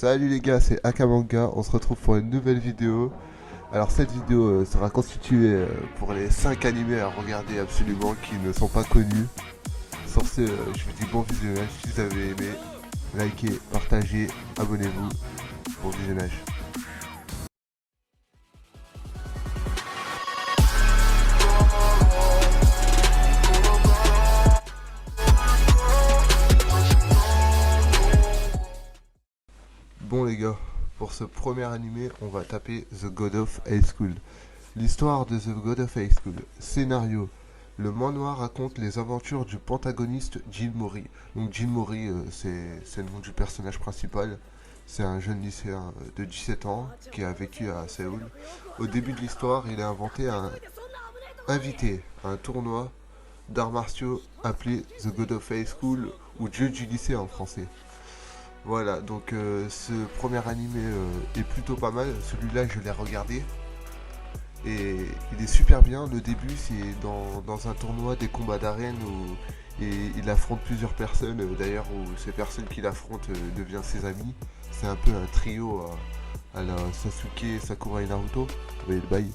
Salut les gars, c'est Akamanga, on se retrouve pour une nouvelle vidéo. Alors cette vidéo sera constituée pour les 5 animés à regarder absolument qui ne sont pas connus. Sur ce, je vous dis bon visionnage, si vous avez aimé, likez, partagez, abonnez-vous, bon visionnage. Bon les gars, pour ce premier animé, on va taper The God of High School. L'histoire de The God of High School. Scénario. Le Manoir raconte les aventures du protagoniste Jin Mori. Donc Jin Mori, c'est le nom du personnage principal. C'est un jeune lycéen de 17 ans qui a vécu à Séoul. Au début de l'histoire, il a inventé invité à un tournoi d'arts martiaux appelé The God of High School ou Dieu du lycée en français. Voilà, donc ce premier animé est plutôt pas mal. Celui-là, je l'ai regardé. Et il est super bien. Le début, c'est dans un tournoi des combats d'arène où il affronte plusieurs personnes. D'ailleurs, où ces personnes qu'il affronte deviennent ses amis. C'est un peu un trio à la Sasuke, Sakura et Naruto. Vous voyez le bail.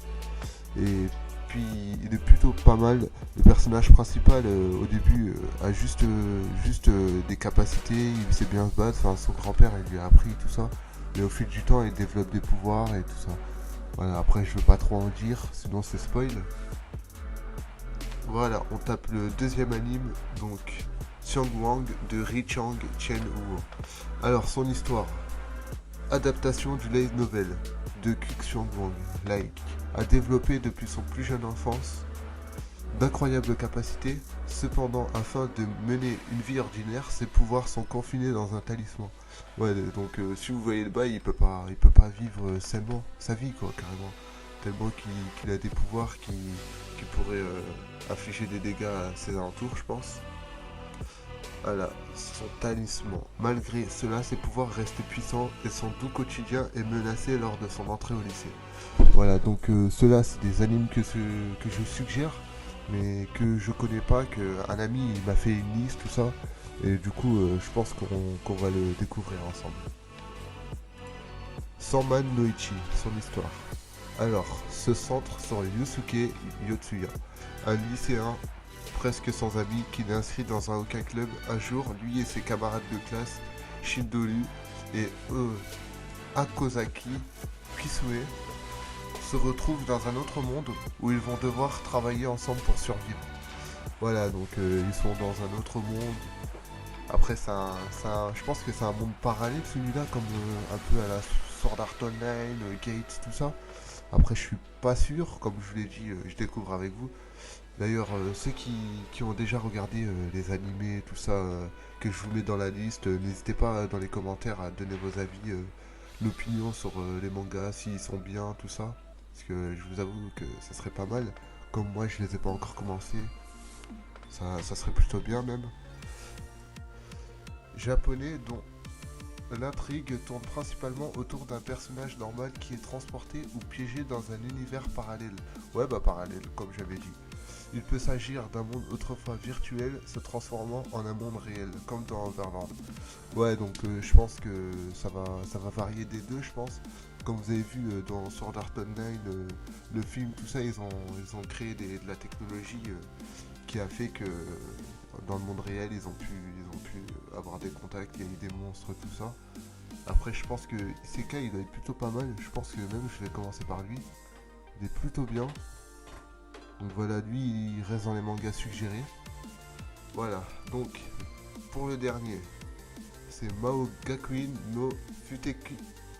Et puis, il est plutôt pas mal. Le personnage principal, au début, a juste des capacités. Il sait bien se battre. Enfin, son grand-père, il lui a appris tout ça. Mais au fil du temps, il développe des pouvoirs et tout ça. Voilà, après je veux pas trop en dire, sinon c'est spoil. Voilà, on tape le deuxième anime, donc Xiang Wang de Ri Chang Chen Wu. Alors son histoire, adaptation du light novel de Kuk Xiang Wang, like, a développé depuis son plus jeune enfance d'incroyables capacités. Cependant, afin de mener une vie ordinaire, ses pouvoirs sont confinés dans un talisman. Ouais, donc si vous voyez le bail, il peut pas vivre sainement sa vie, quoi, carrément. Tellement qu'il a des pouvoirs qui pourraient infliger des dégâts à ses alentours, je pense. Voilà, son talisman. Malgré cela, ses pouvoirs restent puissants et son doux quotidien est menacé lors de son entrée au lycée. Voilà, donc ceux-là, c'est des animes que je suggère, mais que je connais pas, qu'un ami il m'a fait une liste, tout ça, et du coup, je pense qu'on va le découvrir ensemble. Sanman Noichi, son histoire. Alors, se centre sur Yusuke Yotsuya, un lycéen presque sans amis qui n'est inscrit dans aucun club. Un jour, lui et ses camarades de classe, Shindoru et Akozaki Kisue, se retrouvent dans un autre monde où ils vont devoir travailler ensemble pour survivre. Voilà, donc ils sont dans un autre monde. Après, je pense que c'est un monde parallèle celui-là, comme un peu à la Sword Art Online, Gates, tout ça. Après, je suis pas sûr, comme je vous l'ai dit, je découvre avec vous. D'ailleurs, ceux qui ont déjà regardé les animés, tout ça, que je vous mets dans la liste, n'hésitez pas dans les commentaires à donner vos avis, l'opinion sur les mangas, s'ils sont bien, tout ça. Parce que je vous avoue que ça serait pas mal. Comme moi, je les ai pas encore commencés. Ça serait plutôt bien même. Japonais dont l'intrigue tourne principalement autour d'un personnage normal qui est transporté ou piégé dans un univers parallèle. Ouais, bah parallèle, comme j'avais dit. Il peut s'agir d'un monde autrefois virtuel se transformant en un monde réel, comme dans Overlord. Ouais, donc je pense que ça va varier des deux, je pense. Comme vous avez vu dans Sword Art Online, le film, tout ça, ils ont créé de la technologie qui a fait que dans le monde réel, ils ont pu avoir des contacts, il y a eu des monstres, tout ça. Après, je pense que Isekai, il doit être plutôt pas mal. Je pense que même je vais commencer par lui. Il est plutôt bien. Donc voilà, lui, il reste dans les mangas suggérés. Voilà, donc pour le dernier, c'est Mao Gakuin no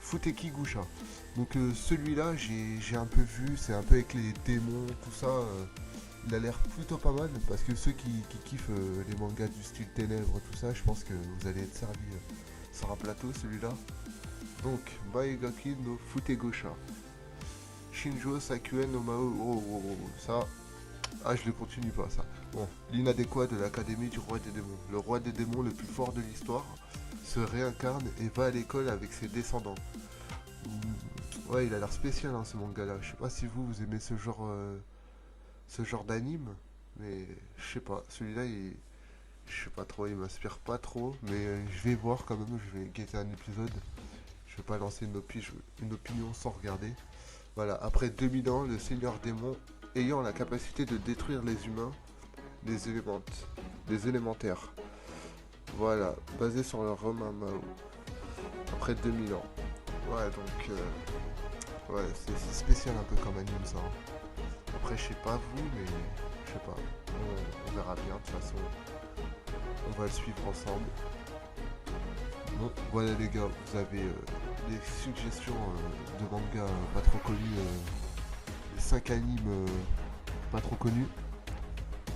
Futeki Gusha. Donc celui-là, j'ai un peu vu, c'est un peu avec les démons, tout ça. Il a l'air plutôt pas mal parce que ceux qui kiffent les mangas du style ténèbres, tout ça, je pense que vous allez être servi sur un plateau celui-là. Donc, Maegaki no Futegosha. Shinjo Sakuen no Mao. Ça. Ah, je ne continue pas ça. Bon, l'inadéquat de l'académie du roi des démons. Le roi des démons le plus fort de l'histoire se réincarne et va à l'école avec ses descendants. Ouais, il a l'air spécial ce manga-là. Je sais pas si vous aimez ce genre d'anime, mais je sais pas. Celui-là, je sais pas trop, il m'inspire pas trop, mais je vais voir quand même. Je vais guetter un épisode. Je vais pas lancer une opinion sans regarder. Voilà, après 2000 ans, le seigneur démon ayant la capacité de détruire les humains, les élémentaires. Voilà, basé sur le Romain Mao. Après 2000 ans. Ouais, donc... ouais, c'est spécial un peu comme anime ça. Après, je sais pas vous, mais... Je sais pas. On verra bien, de toute façon. On va le suivre ensemble. Bon, voilà les gars, vous avez des suggestions de mangas pas trop connus. Les 5 animes pas trop connus.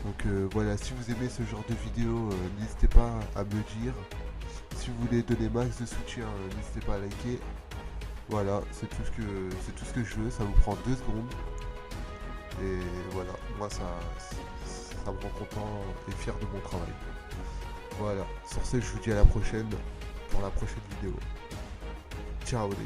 Donc voilà, si vous aimez ce genre de vidéo, n'hésitez pas à me dire. Si vous voulez donner max de soutien, n'hésitez pas à liker. Voilà, c'est tout ce que je veux, ça vous prend 2 secondes. Et voilà, moi ça me rend content et fier de mon travail. Voilà, sur ce je vous dis à la prochaine pour la prochaine vidéo. Ciao les gars.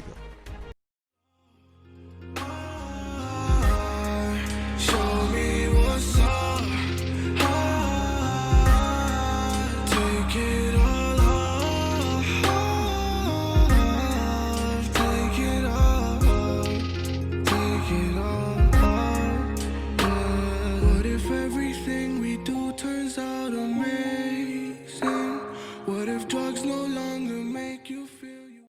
What if